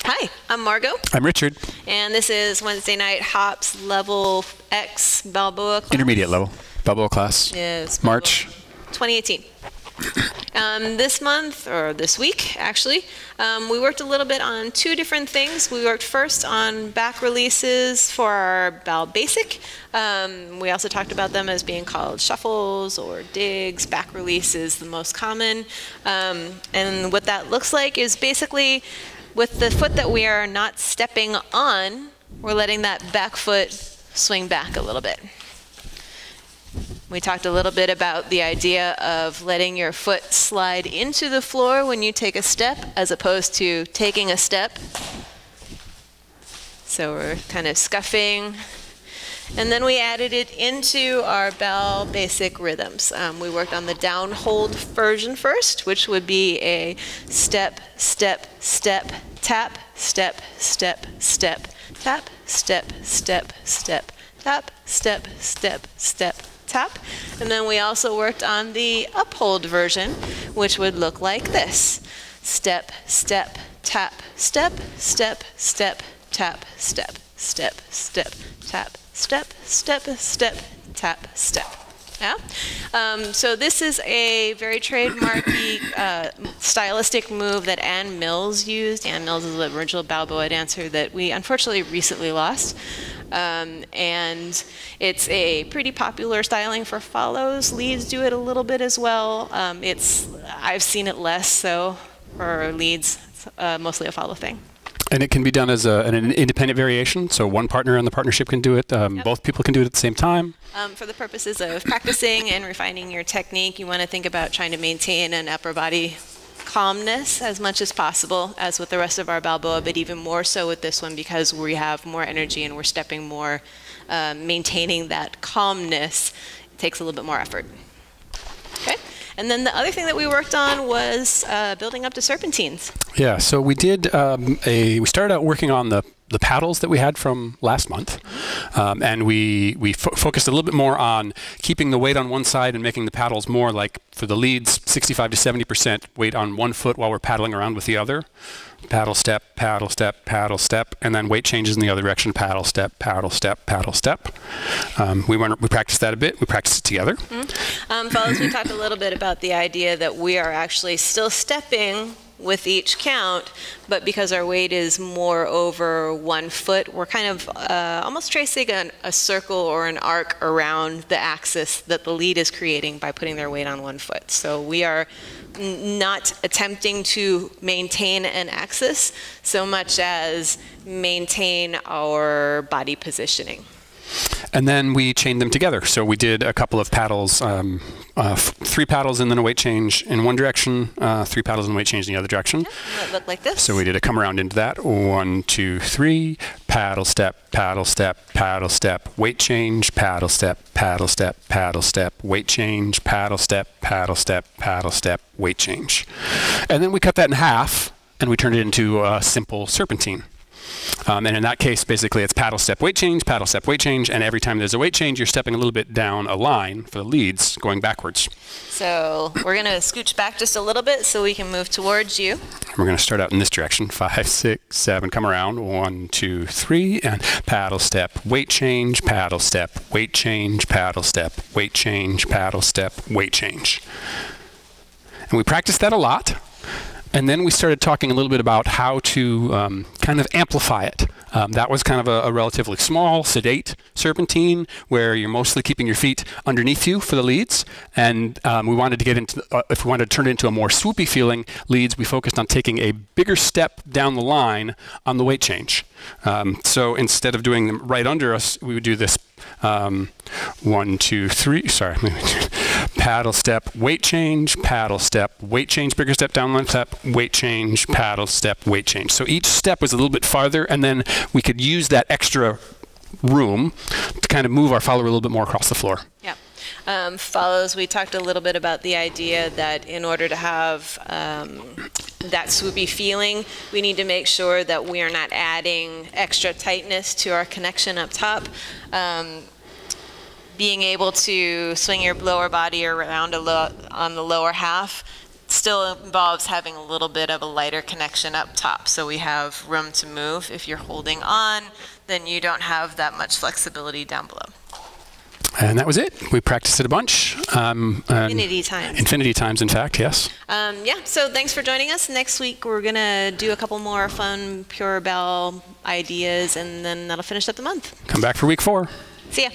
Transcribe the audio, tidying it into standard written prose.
Hi, I'm Margot. I'm Richard. And this is Wednesday Night Hops Level X Balboa class. Intermediate level. Balboa class. Yes. March. 2018. This month, or this week actually, we worked a little bit on two different things. We worked first on back releases for our Bal Basic. We also talked about them as being called shuffles or digs. Back release is the most common. And what that looks like is basically with the foot that we are not stepping on, we're letting that back foot swing back a little bit. We talked a little bit about the idea of letting your foot slide into the floor when you take a step as opposed to taking a step. So we're kind of scuffing. And then we added it into our Bal Basic rhythms. We worked on the down hold version first, which would be a step, step, step, tap, step, step, step, tap, step, step, step, tap, step, step, step, tap. And then we also worked on the uphold version, which would look like this. Step, step, tap, step, step, step, tap, step, step, step, tap, step, step, step, tap, step. Yeah? So this is a very trademarky stylistic move that Ann Mills used. Ann Mills is the original Balboa dancer that we unfortunately recently lost. And it's a pretty popular styling for follows. Leads do it a little bit as well. I've seen it less so for leads, mostly a follow thing. And it can be done as an independent variation, so one partner in the partnership can do it. Yep. Both people can do it at the same time. For the purposes of practicing and refining your technique, you want to think about trying to maintain an upper body calmness as much as possible, as with the rest of our Balboa, but even more so with this one because we have more energy and we're stepping more. Maintaining that calmness takes a little bit more effort. Okay. And then the other thing that we worked on was building up to serpentines. Yeah, so we did we started out working on the paddles that we had from last month, and we focused a little bit more on keeping the weight on one side and making the paddles more like, for the leads, 65 to 70% weight on one foot while we're paddling around with the other. Paddle step, paddle step, paddle step, and then weight changes in the other direction. Paddle step, paddle step, paddle step. We practiced that a bit. We practiced it together. Fellas, we talked a little bit about the idea that we are actually still stepping with each count, but because our weight is more over 1 foot, we're kind of almost tracing a circle or an arc around the axis that the lead is creating by putting their weight on 1 foot. So we are not attempting to maintain an axis so much as maintain our body positioning. And then we chained them together. So we did a couple of paddles, 3 paddles and then a weight change in one direction, 3 paddles and a weight change in the other direction. Yeah, that looked like this. So we did a come around into that. 1, 2, 3, paddle step, paddle step, paddle step, weight change, paddle step, paddle step, paddle step, weight change, paddle step, paddle step, paddle step, weight change. And then we cut that in half and we turned it into a simple serpentine. And in that case, basically, it's paddle step, weight change, and every time there's a weight change, you're stepping a little bit down a line for the leads, going backwards. So we're going to scooch back just a little bit so we can move towards you. We're going to start out in this direction, 5, 6, 7, come around, 1, 2, 3, and paddle step, weight change, paddle step, weight change, paddle step, weight change, paddle step, weight change. And we practiced that a lot. And then we started talking a little bit about how to kind of amplify it. That was kind of a relatively small, sedate serpentine where you're mostly keeping your feet underneath you for the leads. And we wanted to get into, if we wanted to turn it into a more swoopy feeling leads, we focused on taking a bigger step down the line on the weight change. So instead of doing them right under us, we would do this 1, 2, 3, sorry. Paddle step, weight change, weight change, bigger step, down one step, weight change, paddle step, weight change. So each step was a little bit farther, and then we could use that extra room to kind of move our follower a little bit more across the floor. Yeah. Follows, we talked a little bit about the idea that in order to have that swoopy feeling, we need to make sure that we are not adding extra tightness to our connection up top. Being able to swing your lower body around on the lower half still involves having a little bit of a lighter connection up top, so we have room to move. If you're holding on, then you don't have that much flexibility down below. And that was it. We practiced it a bunch. Infinity times. Infinity times, in fact, yes. Yeah, so thanks for joining us. Next week we're going to do a couple more fun Pure Bell ideas, and then that'll finish up the month. Come back for week 4. See ya.